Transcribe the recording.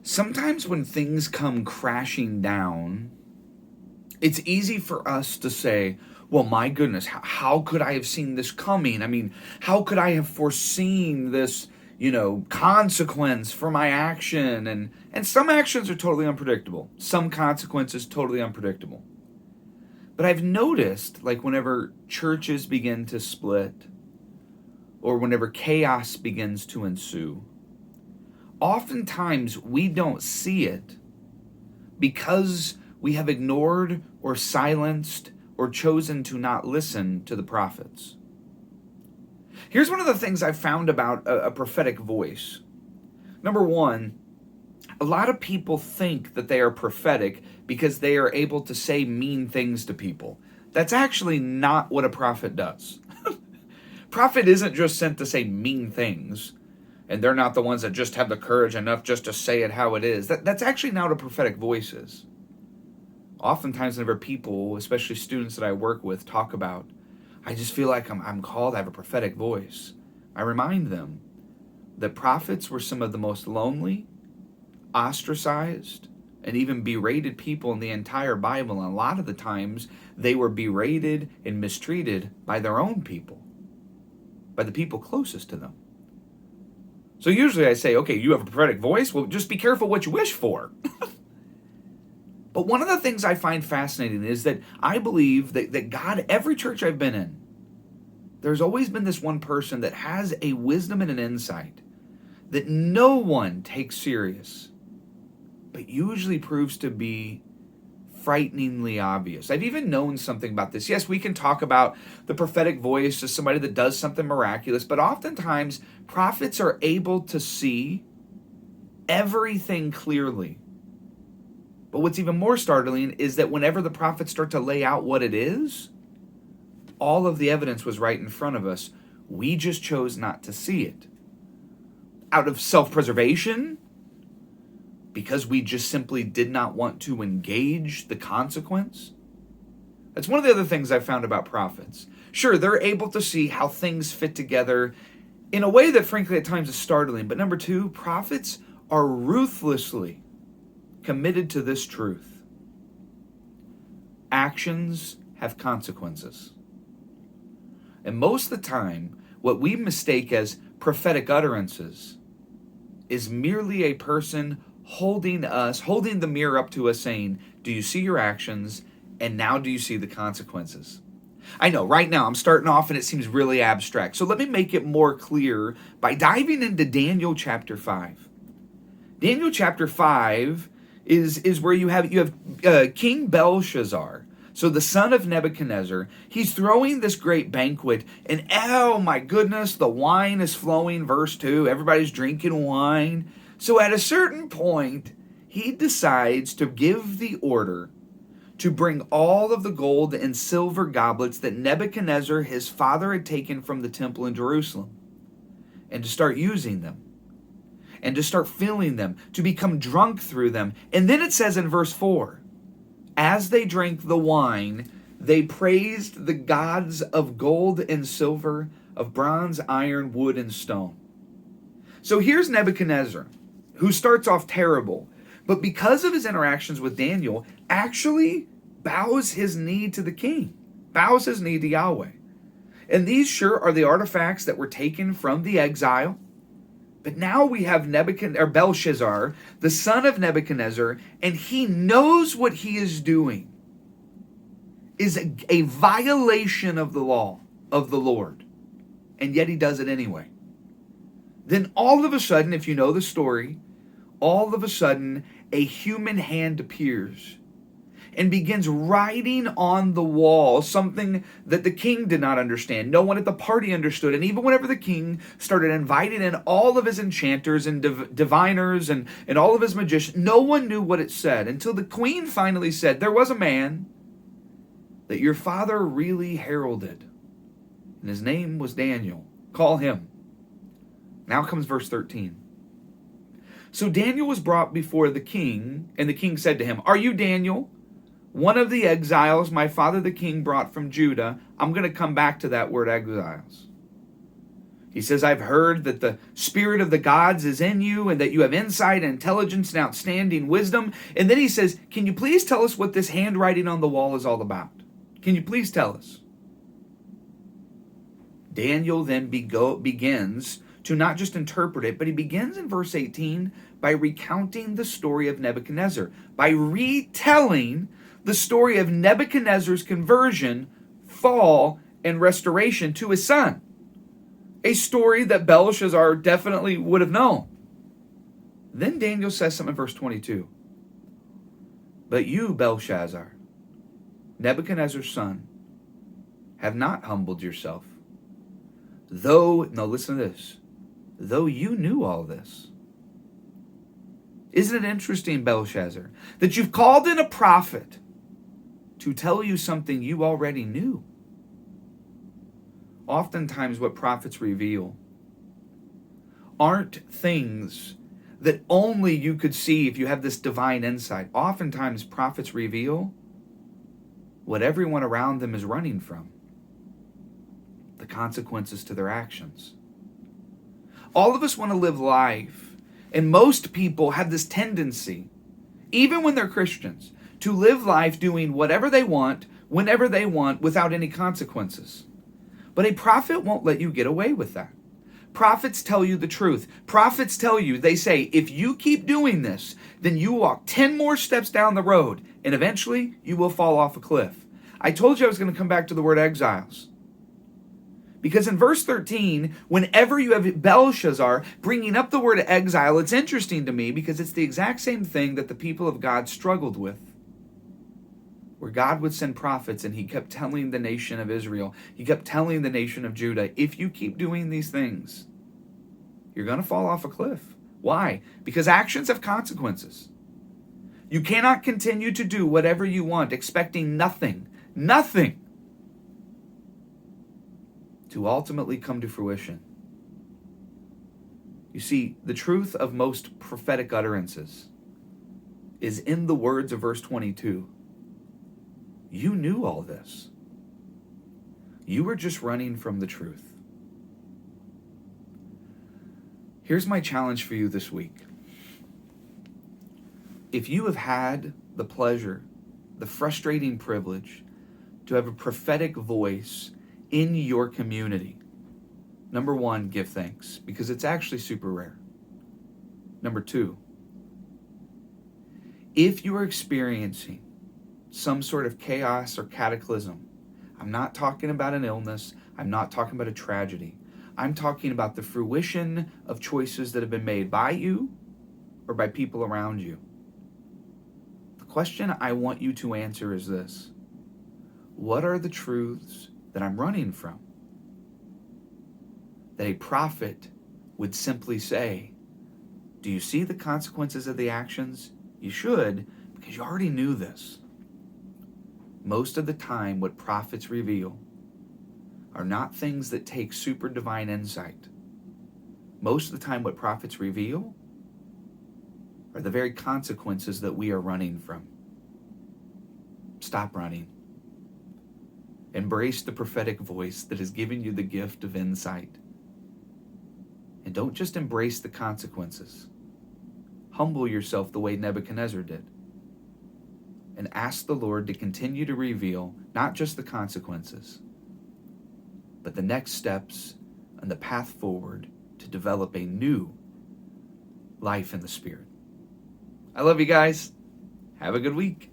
Sometimes when things come crashing down, it's easy for us to say, well, my goodness, how could I have seen this coming? I mean, how could I have foreseen this, consequence for my action? And some actions are totally unpredictable. Some consequences totally unpredictable. But I've noticed, like whenever churches begin to split or whenever chaos begins to ensue, oftentimes we don't see it because we have ignored or silenced or chosen to not listen to the prophets. Here's one of the things I've found about a prophetic voice. Number one, a lot of people think that they are prophetic because they are able to say mean things to people. That's actually not what a prophet does. Prophet isn't just sent to say mean things, and they're not the ones that just have the courage enough just to say it how it is. That's actually not what a prophetic voice is. Oftentimes, whenever people, especially students that I work with, talk about, I just feel like I'm called, I have a prophetic voice, I remind them that prophets were some of the most lonely, ostracized, and even berated people in the entire Bible. And a lot of the times, they were berated and mistreated by their own people, by the people closest to them. So usually I say, okay, you have a prophetic voice? Well, just be careful what you wish for. But one of the things I find fascinating is that I believe that God, every church I've been in, there's always been this one person that has a wisdom and an insight that no one takes serious, but usually proves to be frighteningly obvious. I've even known something about this. Yes, we can talk about the prophetic voice as somebody that does something miraculous, but oftentimes prophets are able to see everything clearly. But what's even more startling is that whenever the prophets start to lay out what it is, all of the evidence was right in front of us. We just chose not to see it. Out of self-preservation, because we just simply did not want to engage the consequence. That's one of the other things I've found about prophets. Sure, they're able to see how things fit together in a way that frankly at times is startling. But number two, prophets are ruthlessly committed to this truth. Actions have consequences. And most of the time, what we mistake as prophetic utterances is merely a person holding the mirror up to us saying, do you see your actions? And now do you see the consequences? I know right now I'm starting off and it seems really abstract. So let me make it more clear by diving into Daniel chapter 5. Daniel chapter 5 is where you have King Belshazzar, so the son of Nebuchadnezzar. He's throwing this great banquet, and oh my goodness, the wine is flowing, verse 2. Everybody's drinking wine. So at a certain point, he decides to give the order to bring all of the gold and silver goblets that Nebuchadnezzar, his father, had taken from the temple in Jerusalem, and to start using them, and to start filling them, to become drunk through them. And then it says in verse 4, as they drank the wine, they praised the gods of gold and silver, of bronze, iron, wood, and stone. So here's Nebuchadnezzar, who starts off terrible, but because of his interactions with Daniel, actually bows his knee to the king, bows his knee to Yahweh. And these sure are the artifacts that were taken from the exile. But now we have Belshazzar, the son of Nebuchadnezzar, and he knows what he is doing is a violation of the law of the Lord. And yet he does it anyway. Then all of a sudden, if you know the story, all of a sudden a human hand appears and begins writing on the wall something that the king did not understand. No one at the party understood. And even whenever the king started inviting in all of his enchanters and diviners and all of his magicians, no one knew what it said until the queen finally said, there was a man that your father really heralded, and his name was Daniel. Call him. Now comes verse 13. So Daniel was brought before the king, and the king said to him, are you Daniel, one of the exiles my father the king brought from Judah? I'm going to come back to that word exiles. He says, I've heard that the spirit of the gods is in you and that you have insight and intelligence and outstanding wisdom. And then he says, can you please tell us what this handwriting on the wall is all about? Can you please tell us? Daniel then begins to not just interpret it, but he begins in verse 18 by recounting the story of Nebuchadnezzar, by retelling the story of Nebuchadnezzar's conversion, fall, and restoration to his son. A story that Belshazzar definitely would have known. Then Daniel says something in verse 22. But you, Belshazzar, Nebuchadnezzar's son, have not humbled yourself. Now listen to this, though you knew all this. Isn't it interesting, Belshazzar, that you've called in a prophet to tell you something you already knew? Oftentimes what prophets reveal aren't things that only you could see if you have this divine insight. Oftentimes prophets reveal what everyone around them is running from, the consequences to their actions. All of us want to live life, and most people have this tendency, even when they're Christians, to live life doing whatever they want, whenever they want, without any consequences. But a prophet won't let you get away with that. Prophets tell you the truth. Prophets tell you, they say, if you keep doing this, then you walk 10 more steps down the road, and eventually you will fall off a cliff. I told you I was going to come back to the word exiles. Because in verse 13, whenever you have Belshazzar bringing up the word exile, it's interesting to me because it's the exact same thing that the people of God struggled with. Where God would send prophets and he kept telling the nation of Israel, he kept telling the nation of Judah, if you keep doing these things, you're going to fall off a cliff. Why? Because actions have consequences. You cannot continue to do whatever you want, expecting nothing to ultimately come to fruition. You see, the truth of most prophetic utterances is in the words of verse 22. You knew all this. You were just running from the truth. Here's my challenge for you this week. If you have had the pleasure, the frustrating privilege to have a prophetic voice in your community, number one, give thanks, because it's actually super rare. Number two, if you are experiencing some sort of chaos or cataclysm, I'm not talking about an illness, I'm not talking about a tragedy, I'm talking about the fruition of choices that have been made by you or by people around you. The question I want you to answer is this: what are the truths that I'm running from? That a prophet would simply say, do you see the consequences of the actions? You should, because you already knew this. Most of the time, what prophets reveal are not things that take super divine insight. Most of the time, what prophets reveal are the very consequences that we are running from. Stop running. Embrace the prophetic voice that has given you the gift of insight. And don't just embrace the consequences. Humble yourself the way Nebuchadnezzar did. And ask the Lord to continue to reveal not just the consequences, but the next steps and the path forward to develop a new life in the Spirit. I love you guys. Have a good week.